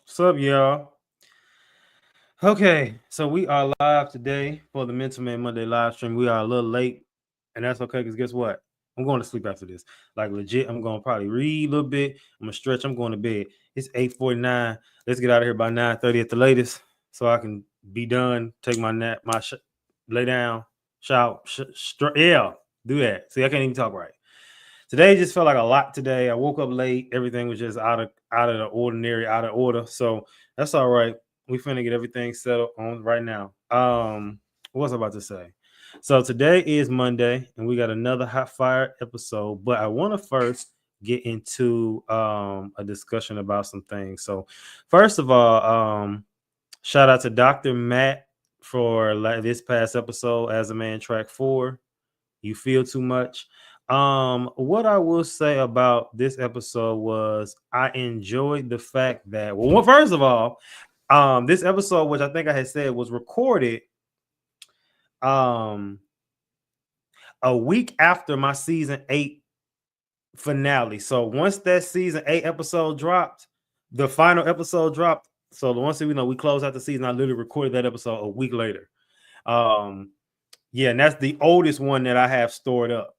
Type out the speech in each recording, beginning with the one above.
What's up, y'all? Okay, so we are live today for the Mental Man Monday live stream. We are a little late, and that's okay because guess what? I'm going to sleep after this. Like legit, I'm going to probably read a little bit. I'm gonna stretch. I'm going to bed. It's 8:49. Let's get out of here by 9:30 at the latest, so I can be done. Take my nap, lay down, shout, yeah, do that. See, I can't even talk right. Today just felt like a lot today. I woke up late. Everything was just out of the ordinary, out of order. So that's all right. We finna get everything settled on right now. What was I about to say? So today is Monday, and we got another hot fire episode. But I want to first get into a discussion about some things. So first of all, shout out to Dr. Matt for this past episode as a man track 4. You feel too much. What I will say about this episode was I enjoyed the fact that first of all, this episode, which I think I had said was recorded um a week after my season 8 finale. So once that season 8 episode dropped, the final episode dropped. So the once we closed out the season, I literally recorded that episode a week later. Yeah, and that's the oldest one that I have stored up.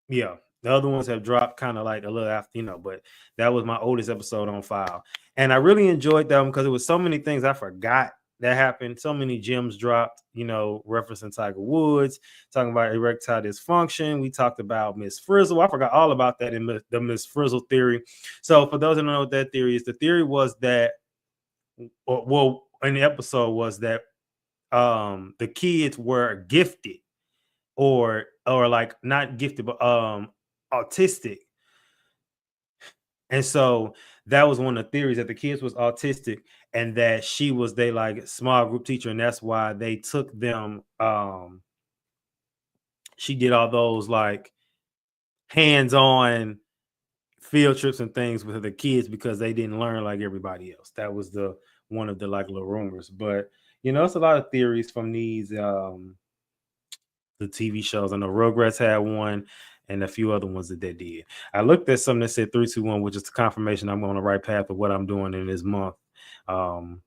Yeah, the other ones have dropped kind of like a little after, but that was my oldest episode on file. And I really enjoyed them because it was so many things I forgot that happened. So many gems dropped, referencing Tiger Woods, talking about erectile dysfunction. We talked about Miss Frizzle. I forgot all about that in the Miss Frizzle theory. So for those who don't know what that theory is, the theory was that, well, in the episode was that the kids were gifted or like not gifted but autistic, and so that was one of the theories that the kids was autistic and that she was they like small group teacher, and that's why they took them. She did all those like hands-on field trips and things with the kids because they didn't learn like everybody else. That was the one of the like little rumors, but it's a lot of theories from these the TV shows. I know Rugrats had one and a few other ones that they did. I looked at something that said 321, which is the confirmation I'm on the right path of what I'm doing in this month. The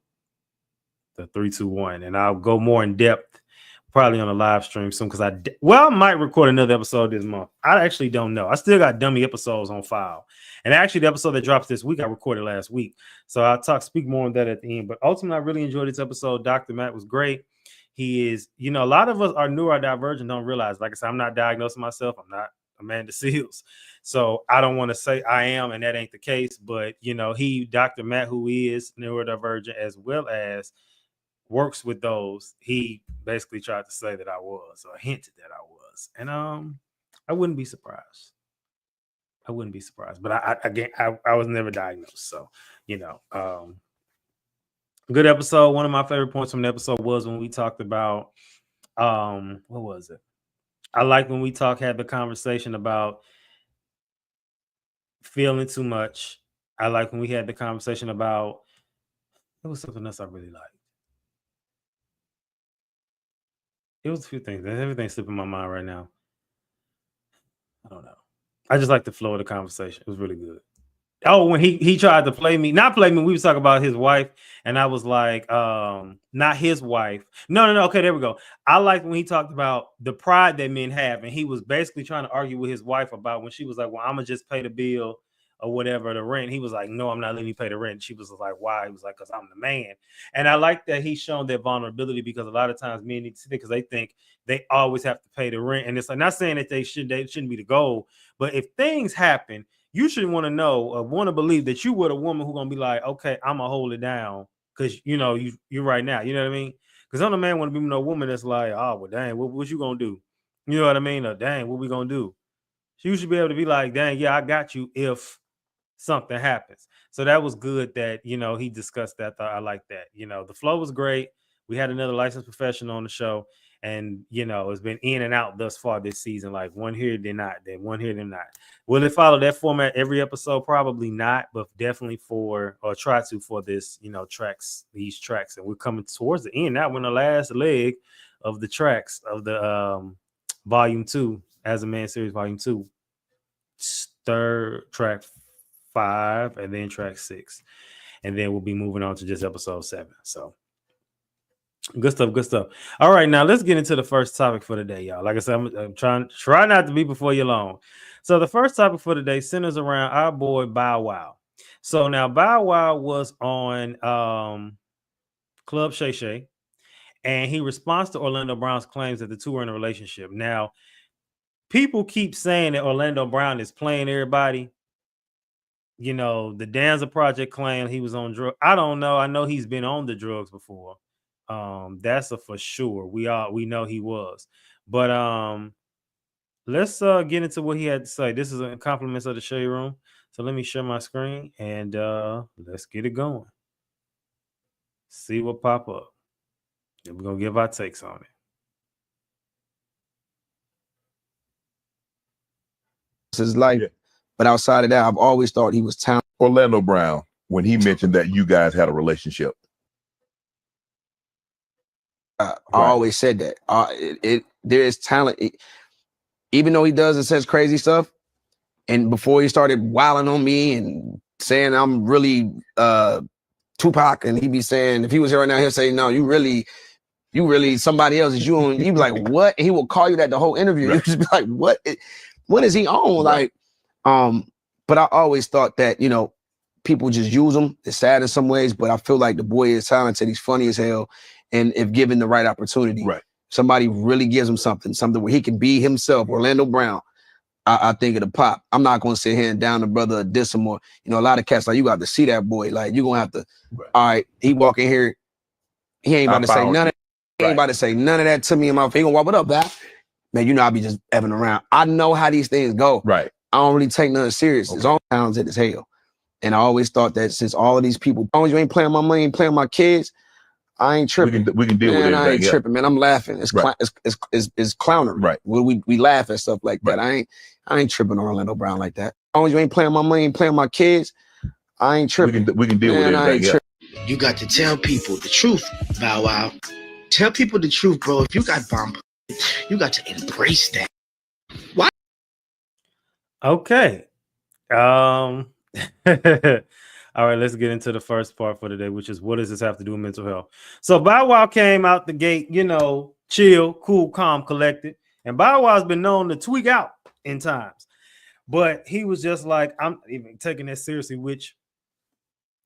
321. And I'll go more in depth probably on a live stream soon because I might record another episode this month. I actually don't know. I still got dummy episodes on file. And actually, the episode that drops this week, I recorded last week. So I'll speak more on that at the end. But ultimately, I really enjoyed this episode. Dr. Matt was great. He is, a lot of us are neurodivergent, don't realize. Like I said, I'm not diagnosing myself. I'm not Amanda Seals. So I don't want to say I am, and that ain't the case. But, Dr. Matt, who is neurodivergent as well as works with those, he basically tried to say that I was, or hinted that I was. And I wouldn't be surprised. But I was never diagnosed. So, good episode. One of my favorite points from the episode was when we talked about what was it? I like when we had the conversation about feeling too much. I like when we had the conversation about it was something else I really liked. It was a few things. Everything's slipping my mind right now. I don't know. I just like the flow of the conversation. It was really good. Oh, when he tried to not play me, we was talking about his wife, and I was like, not his wife. No. Okay, there we go. I like when he talked about the pride that men have, and he was basically trying to argue with his wife about when she was like, well, I'm gonna just pay the bill or whatever, the rent. He was like, no, I'm not letting you pay the rent. She was like, why? He was like, because I'm the man. And I like that he's shown that vulnerability because a lot of times men need to because they think they always have to pay the rent. And it's like, not saying that they shouldn't be the goal, but if things happen, you should want to know or want to believe that you were the woman who's gonna be like, okay, I'm gonna hold it down because you right now. You know what I mean? Because I'm the man want to be no woman that's like, oh well, dang, what you gonna do? You know what I mean? Or dang, what we gonna do? So you should be able to be like, dang, yeah, I got you if something happens. So that was good that he discussed that. I like that. The flow was great. We had another licensed professional on the show, and it's been in and out thus far this season. Like one here, then not, then one here, then not. Will it follow that format every episode? Probably not, but definitely try to for this, these tracks. And we're coming towards the end. That one, the last leg of the tracks of the volume 2, As a Man series, volume 2, third track 5, and then track 6. and then we'll be moving on to just episode 7. So good stuff, good stuff. All right, now let's get into the first topic for the day, y'all. Like I said, I'm try not to be before you long. So the first topic for the day centers around our boy Bow Wow. So now Bow Wow was on Club Shay Shay, and he responds to Orlando Brown's claims that the two are in a relationship. Now, people keep saying that Orlando Brown is playing everybody. You know, the Danza Project claim he was on drugs. I don't know. I know he's been on the drugs before. That's a for sure. We know he was. But let's get into what he had to say. This is a compliments of the Shade Room. So let me share my screen and let's get it going. See what pop up. And we're gonna give our takes on it. His life, but outside of that, I've always thought he was talented. Orlando Brown, when he mentioned that you guys had a relationship, I always said that there is talent, even though he does and says crazy stuff. And before he started wilding on me and saying I'm really Tupac, and he'd be saying, if he was here right now, he'll say, "No, you really somebody else is you." And you'd be like, "What?" And he will call you that the whole interview. You just be like, "What? What is he on?" Like, but I always thought that, you know, people just use him. It's sad in some ways, but I feel like the boy is talented. He's funny as hell. And if given the right opportunity, somebody really gives him something where he can be himself, Orlando Brown, I think it'll pop. I'm not going to sit here and down the brother or diss him, or, you know, a lot of cats, like, you got to see that boy. Like, you're going to have to, all right, he walk in here, he ain't about to say none of he ain't about to say none of that to me in my face. He gonna walk, "What up, Val?" Man, you know I be just ebbing around. I know how these things go. I don't really take nothing serious. It's all talented as hell. And I always thought that since all of these people, as long as you ain't playing my money, ain't playing my kids, I ain't tripping. We can deal with it. I ain't tripping, man. I'm laughing. It's clownery. We laugh at stuff like that. I ain't tripping on Orlando Brown like that. As long as you ain't playing my money, ain't playing my kids, I ain't tripping. We can deal with it. I ain't tripping. You got to tell people the truth, Bow Wow. Tell people the truth, bro. If you got bomb, you got to embrace that. Why? Okay. All right, let's get into the first part for today, which is, what does this have to do with mental health? So Bow Wow came out the gate, you know, chill, cool, calm, collected. And Bow Wow's been known to tweak out in times. But he was just like, I'm even taking that seriously, which,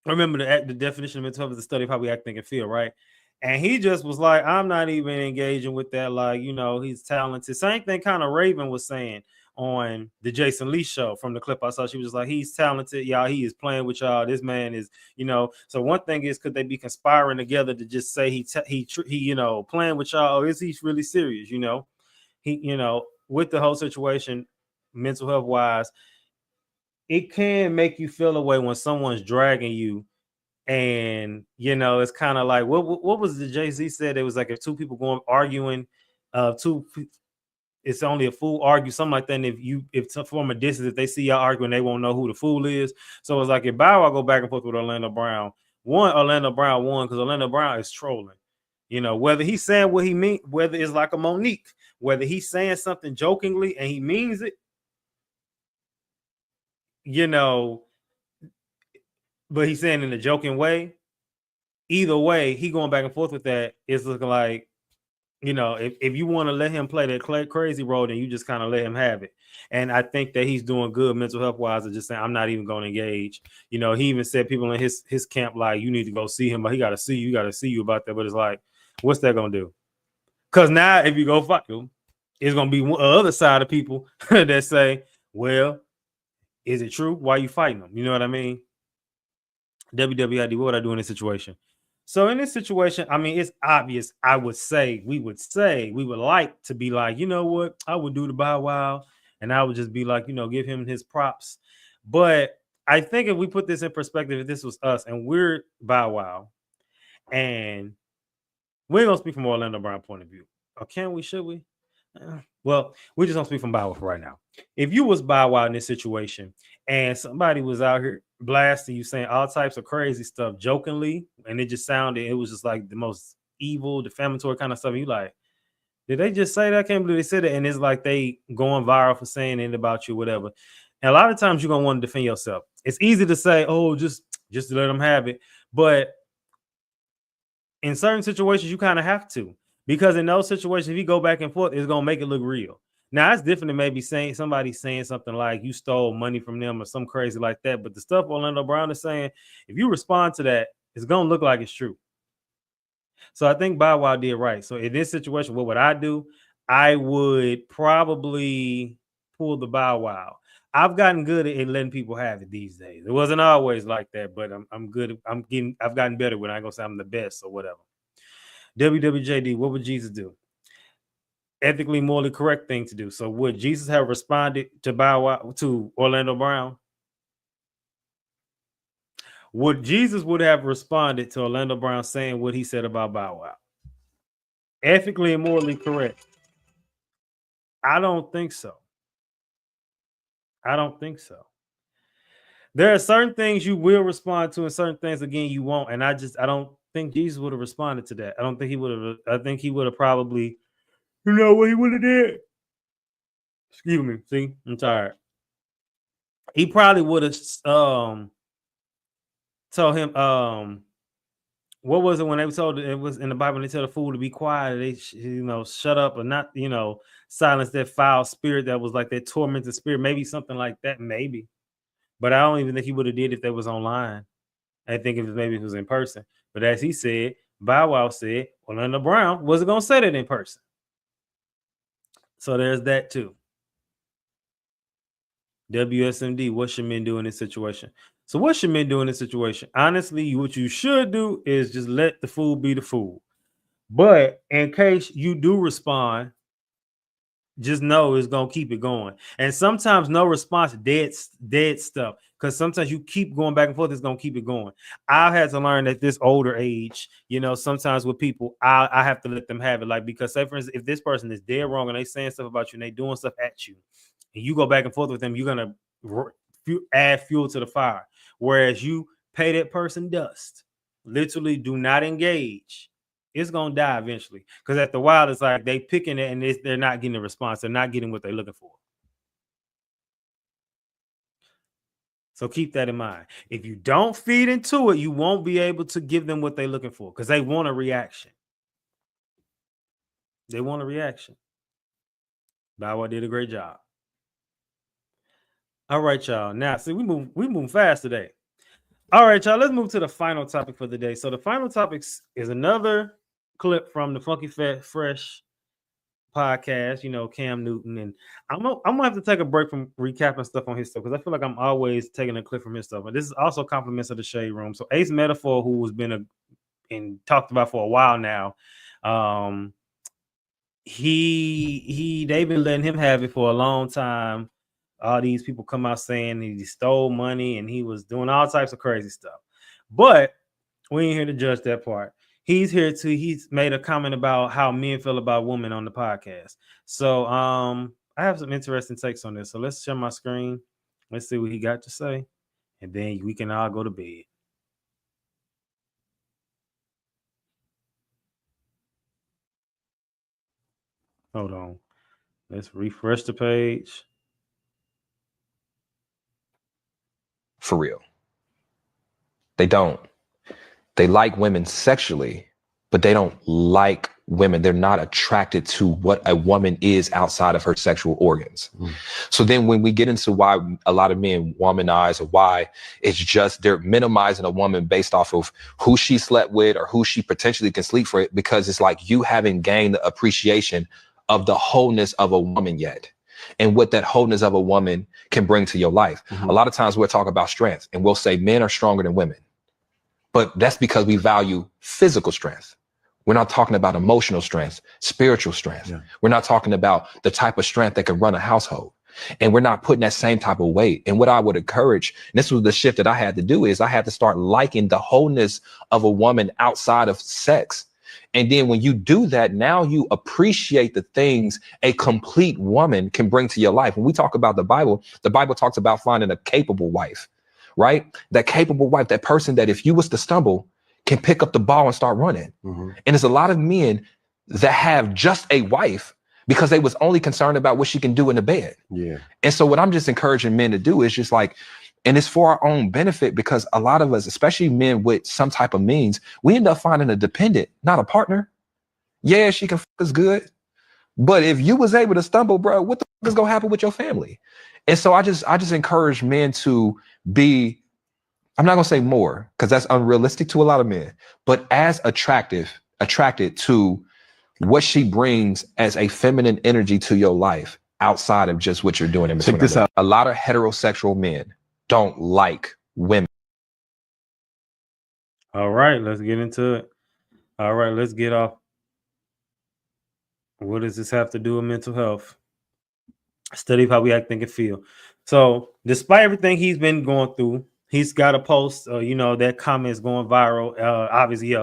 remember, the definition of mental health is the study of how we act, think, and feel, right? And he just was like, I'm not even engaging with that. Like, you know, he's talented. Same thing kind of Raven was saying on the Jason Lee show from the clip I saw. She was just like, he's talented, y'all. He is playing with y'all. This man is, you know. So one thing is, could they be conspiring together to just say he you know, playing with y'all? Or is he really serious? You know, you know, with the whole situation, mental health wise, it can make you feel a way when someone's dragging you. And, you know, it's kind of like, what was the Jay-Z said? It was like, if two people going arguing, it's only a fool argue, something like that. And if from a distance, if they see y'all arguing, they won't know who the fool is. So it's like, if Bow Wow go back and forth with Orlando Brown, Orlando Brown won, because Orlando Brown is trolling. You know, whether he's saying what he means, whether it's like a Monique, whether he's saying something jokingly and he means it, you know, but he's saying in a joking way. Either way, he going back and forth with that. It's looking like, you know, if you want to let him play that crazy role, then you just kind of let him have it. And I think that he's doing good mental health wise of just saying, I'm not even going to engage. You know, he even said people in his camp, like, you need to go see him, but he got to see you about that. But it's like, what's that going to do? Because now if you go fight him, it's going to be one other side of people that say, well, is it true? Why are you fighting him? You know what I mean? WWID, what would I do in this situation? So in this situation, I mean, it's obvious. We would like to be like, you know what? I would do the Bow Wow, and I would just be like, you know, give him his props. But I think if we put this in perspective, if this was us and we're Bow Wow, and we're going to speak from Orlando Brown point of view. Or can we? Should we? Well, we just don't speak from Bow Wow for right now. If you was Bow Wow in this situation and somebody was out here blasting you, saying all types of crazy stuff jokingly, and it was just like the most evil, defamatory kind of stuff, you like, did they just say that? I can't believe they said it. And it's like they going viral for saying it about you, whatever. And a lot of times you're going to want to defend yourself. It's easy to say, oh, just just to let them have it. But in certain situations, you kind of have to, because in those situations, if you go back and forth, it's gonna make it look real. Now it's different than maybe saying somebody saying something like you stole money from them or some crazy like that. But the stuff Orlando Brown is saying, if you respond to that, it's gonna look like it's true. So I think Bow Wow did right. So in this situation, what would I do? I would probably pull the Bow Wow. I've gotten good at letting people have it these days. It wasn't always like that, but I'm good. I've gotten better when I go say I'm the best or whatever. WWJD, what would Jesus do? Ethically, morally correct thing to do. So would Jesus have responded to Bow Wow, to Orlando Brown? Would Jesus would have responded to Orlando Brown saying what he said about Bow Wow? Ethically and morally correct? I don't think so. I don't think so. There are certain things you will respond to, and certain things again you won't. And I don't think Jesus would have responded to that. I don't think he would have. I think he would have probably, you know what he would have did? Excuse me. See, I'm tired. He probably would have told him what was it when they told it was in the Bible, when they tell the fool to be quiet, they shut up or not, silence that foul spirit that was like that tormented spirit, maybe something like that, maybe. But I don't even think he would have did if that was online. I think maybe it was in person. But as he said, Bow Wow said, Orlando Brown wasn't gonna say that in person. So there's that too. WSMD, what should men do in this situation? So what should men do in this situation? Honestly, what you should do is just let the fool be the fool. But in case you do respond, just know it's gonna keep it going. And sometimes no response, dead stuff. Because sometimes you keep going back and forth, it's gonna keep it going. I've had to learn at this older age, sometimes with people, I have to let them have it. Like, because say for instance, if this person is dead wrong and they saying stuff about you and they doing stuff at you, and you go back and forth with them, you're gonna add fuel to the fire. Whereas you pay that person dust, literally do not engage, it's gonna die eventually. Because after a while, it's like they picking it and they're not getting a response. They're not getting what they're looking for. So keep that in mind. If you don't feed into it, you won't be able to give them what they're looking for, because they want a reaction. They want a reaction. Bow Wow did a great job. All right, y'all. Now, see, we move fast today. All right, y'all. Let's move to the final topic for the day. So the final topic is another clip from the Funky Fat Fresh podcast, Cam Newton. And I'm gonna have to take a break from recapping stuff on his stuff, because I feel like I'm always taking a clip from his stuff. And this is also compliments of the Shade Room. So Ace Metaphor, who has been and talked about for a while now, they've been letting him have it for a long time. All these people come out saying he stole money and he was doing all types of crazy stuff. But we ain't here to judge that part. He's made a comment about how men feel about women on the podcast. So I have some interesting takes on this. So let's share my screen. Let's see what he got to say. And then we can all go to bed. Hold on. Let's refresh the page. For real. They don't. They like women sexually, but they don't like women. They're not attracted to what a woman is outside of her sexual organs. So then when we get into why a lot of men womanize, or why it's just they're minimizing a woman based off of who she slept with or who she potentially can sleep for, because it's like you haven't gained the appreciation of the wholeness of a woman yet, and what that wholeness of a woman can bring to your life. A lot of times we'll talk about strength and we'll say men are stronger than women, but that's because we value physical strength. We're not talking about emotional strength, spiritual strength. Yeah. We're not talking about the type of strength that can run a household. And we're not putting that same type of weight. And what I would encourage, and this was the shift that I had to do, is I had to start liking the wholeness of a woman outside of sex. And then when you do that, now you appreciate the things a complete woman can bring to your life. When we talk about the Bible talks about finding a capable wife, right? That capable wife, that person that if you was to stumble, can pick up the ball and start running. And there's a lot of men that have just a wife because they was only concerned about what she can do in the bed. Yeah. And so what I'm just encouraging men to do is just like, And it's for our own benefit, because a lot of us, especially men with some type of means, we end up finding a dependent, not a partner. Yeah, she can fuck us good, but if you was able to stumble, bro, what the fuck is gonna happen with your family? And so I just encourage men to be, I'm not gonna say more, because that's unrealistic to a lot of men, but as attracted to what she brings as a feminine energy to your life outside of just what you're doing in between. Check this out. A lot of heterosexual men don't like women. All right, let's get into it. All right, let's get off. What does this have to do with mental health? Study of how we act, think, and feel. So, despite everything he's been going through, he's got a post. That comment is going viral. Obviously,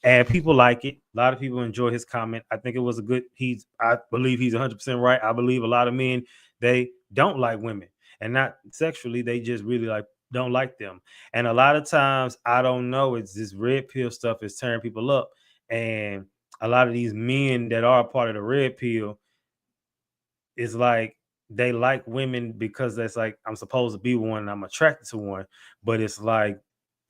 and people like it. A lot of people enjoy his comment. I think it was a good. I believe he's 100% right. I believe a lot of men, they don't like women, and not sexually. They just really don't like them. And a lot of times, I don't know. It's this red pill stuff is tearing people up, and a lot of these men that are a part of the red pill is like they like women because that's like I'm supposed to be one and I'm attracted to one, but it's like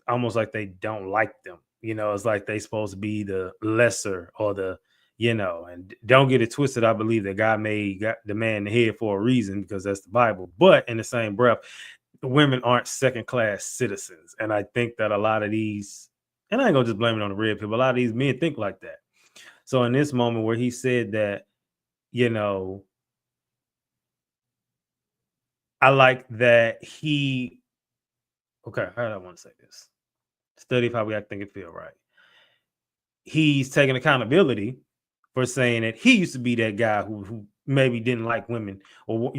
almost like they don't like them. It's like they supposed to be the lesser or and don't get it twisted. I believe that God got the man in the head for a reason, because that's the Bible. But in the same breath, women aren't second-class citizens. And I think that a lot of these, and I ain't gonna just blame it on the red pill, but a lot of these men think like that. So in this moment where he said that, I like that okay, how do I want to say this? Study of how we act, think, and feel, right? He's taking accountability for saying that he used to be that guy who maybe didn't like women, or,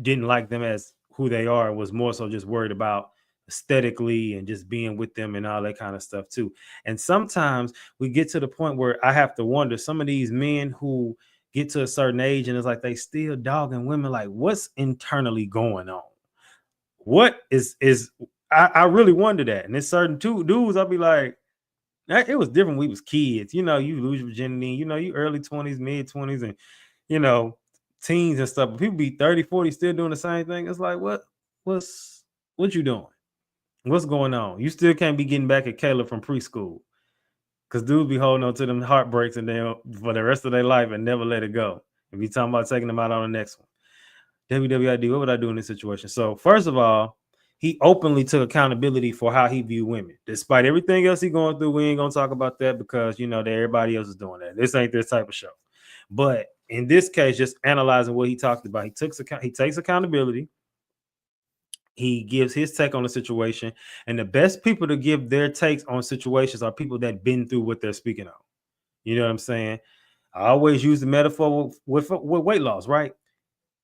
didn't like them as who they are, and was more so just worried about aesthetically and just being with them and all that kind of stuff too. And sometimes we get to the point where I have to wonder, some of these men who get to a certain age and it's like they still dogging women, like what's internally going on? What is I really wonder that. And there's certain two dudes, I'll be like, it was different when we was kids. You lose your virginity, you early 20s, mid 20s, and teens and stuff. But people be 30, 40 still doing the same thing. It's like, what you doing? What's going on? You still can't be getting back at Caleb from preschool. Because dudes be holding on to them heartbreaks and then for the rest of their life and never let it go. And be talking about taking them out on the next one. WWID, what would I do in this situation? So first of all, he openly took accountability for how he viewed women. Despite everything else he's going through, we ain't going to talk about that because, that everybody else is doing that. This ain't this type of show. But in this case, just analyzing what he talked about, he takes accountability. He gives his take on the situation. And the best people to give their takes on situations are people that been through what they're speaking on. You know what I'm saying? I always use the metaphor with weight loss, right?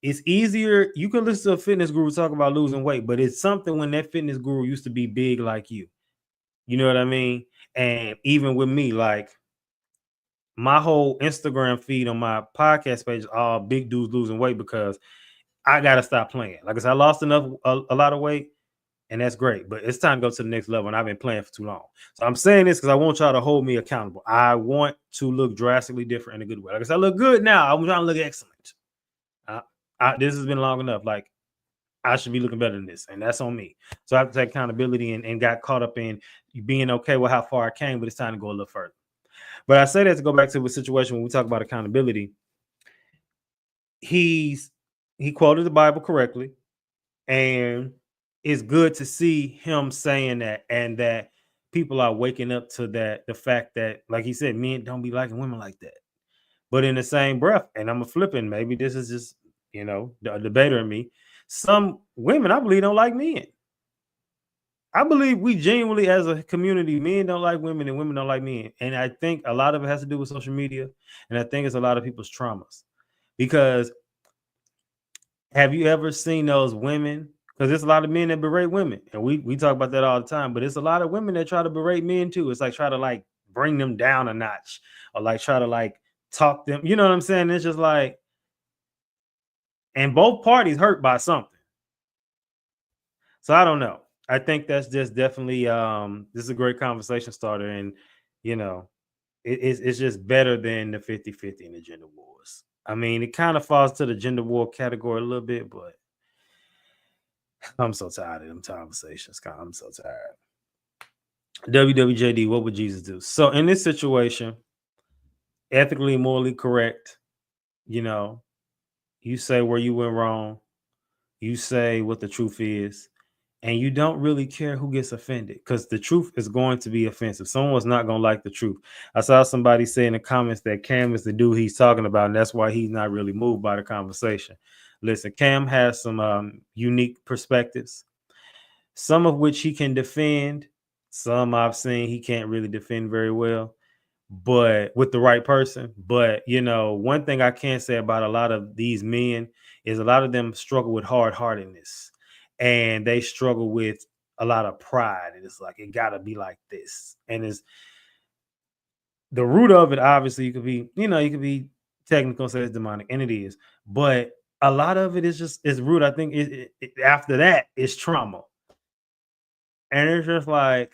It's easier. You can listen to a fitness guru talk about losing weight, but it's something when that fitness guru used to be big like you. You know what I mean? And even with me, like my whole Instagram feed on my podcast page is all big dudes losing weight because I got to stop playing. Like I said, I lost a lot of weight, and that's great, but it's time to go to the next level, and I've been playing for too long. So I'm saying this because I want y'all to hold me accountable. I want to look drastically different in a good way. Like I said, I look good now. I'm trying to look excellent. This has been long enough. Like I should be looking better than this, and that's on me. So I have to take accountability and got caught up in being okay with how far I came, but it's time to go a little further. But I say that to go back to a situation when we talk about accountability. He quoted the Bible correctly, and it's good to see him saying that, and that people are waking up to that. The fact that, like he said, men don't be liking women like that. But in the same breath, and I'm a flipping, maybe this is just the debater in me. Some women, I believe, don't like men. I believe we genuinely, as a community, men don't like women and women don't like men. And I think a lot of it has to do with social media. And I think it's a lot of people's traumas. Because have you ever seen those women? Because there's a lot of men that berate women. And we talk about that all the time. But it's a lot of women that try to berate men too. It's like try to like bring them down a notch, or like try to like talk them. You know what I'm saying? It's just like, and both parties hurt by something. So I don't know. I think that's just definitely this is a great conversation starter, and it's just better than the 50-50 in the gender wars. I mean, it kind of falls to the gender war category a little bit, but I'm so tired of them conversations. I'm so tired. WWJD, what would Jesus do? So in this situation, ethically, morally correct, you know, you say where you went wrong, you say what the truth is, and you don't really care who gets offended because the truth is going to be offensive. Someone's not going to like the truth. I saw somebody say in the comments that Cam is the dude he's talking about, and that's why he's not really moved by the conversation. Listen, Cam has some unique perspectives, some of which he can defend. Some I've seen he can't really defend very well, but with the right person. But, you know, one thing I can say about a lot of these men is a lot of them struggle with hard-heartedness, and they struggle with a lot of pride. And it's like, it got to be like this. And it's the root of it. Obviously, you could be technical and say it's demonic, and it is. But a lot of it is just, it's root. I think after that, it's trauma. And it's just like,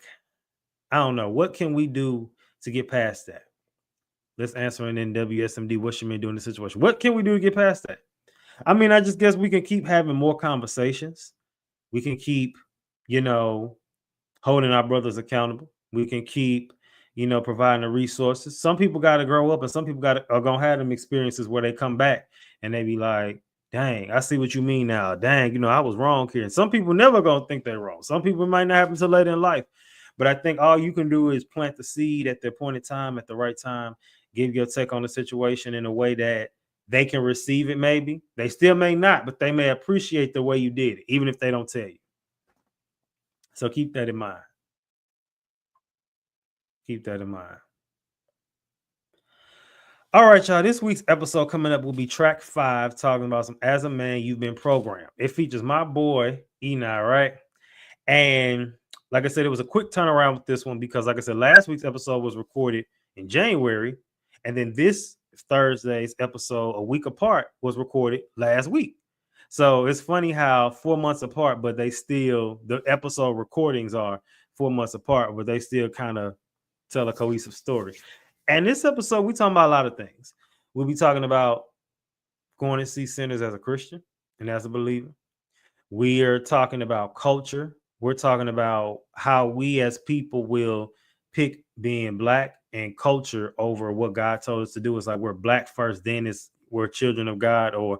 I don't know. What can we do to get past that? Let's answer in WSMD. What should men do in the situation? What can we do to get past that? I mean, I just guess we can keep having more conversations. We can keep, holding our brothers accountable. We can keep, providing the resources. Some people got to grow up, and some people are gonna have them experiences where they come back and they be like, "Dang, I see what you mean now. Dang, I was wrong here." And some people never gonna think they're wrong. Some people might not happen until later in life. But I think all you can do is plant the seed at the appointed time, at the right time, give your take on the situation in a way that they can receive it. Maybe they still may not, but they may appreciate the way you did it, even if they don't tell you. So keep that in mind. Keep that in mind. All right, y'all. This week's episode coming up will be track 5, talking about some As a Man You've Been Programmed. It features my boy, Eni, right? And like I said, it was a quick turnaround with this one because, like I said, last week's episode was recorded in January. And then this Thursday's episode, a week apart, was recorded last week. So it's funny how 4 months apart, but the episode recordings are 4 months apart, but they still kind of tell a cohesive story. And this episode, we're talking about a lot of things. We'll be talking about going to see sinners as a Christian and as a believer. We are talking about culture. We're talking about how we as people will pick being Black and culture over what God told us to do. It's like we're Black first, then we're children of God, or,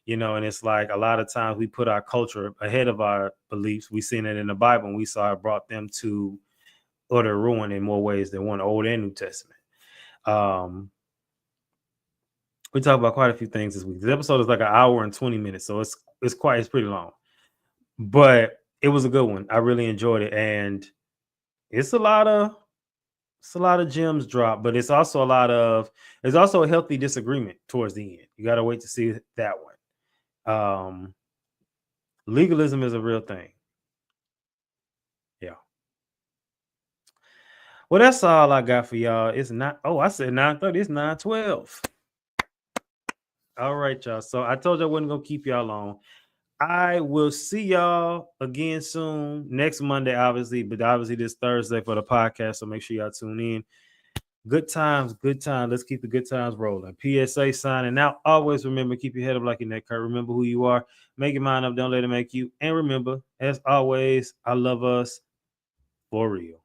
and it's like a lot of times we put our culture ahead of our beliefs. We seen it in the Bible, and we saw it brought them to utter ruin in more ways than one, Old and New Testament. We talk about quite a few things this week. This episode is like an hour and 20 minutes, so it's pretty long. But it was a good one. I really enjoyed it, and it's a lot of gems dropped, but it's also a healthy disagreement towards the end. You got to wait to see that one. Legalism is a real thing. Yeah. Well, that's all I got for y'all. It's not. Oh, I said 9:30. It's 9:12. All right, y'all. So I told you I wasn't gonna keep y'all long. I will see y'all again soon. Next Monday, obviously, but obviously this Thursday for the podcast. So make sure y'all tune in. Good times, good time. Let's keep the good times rolling. PSA signing out. Always remember, keep your head up like your neck hurt. Remember who you are. Make your mind up. Don't let it make you. And remember, as always, I love us for real.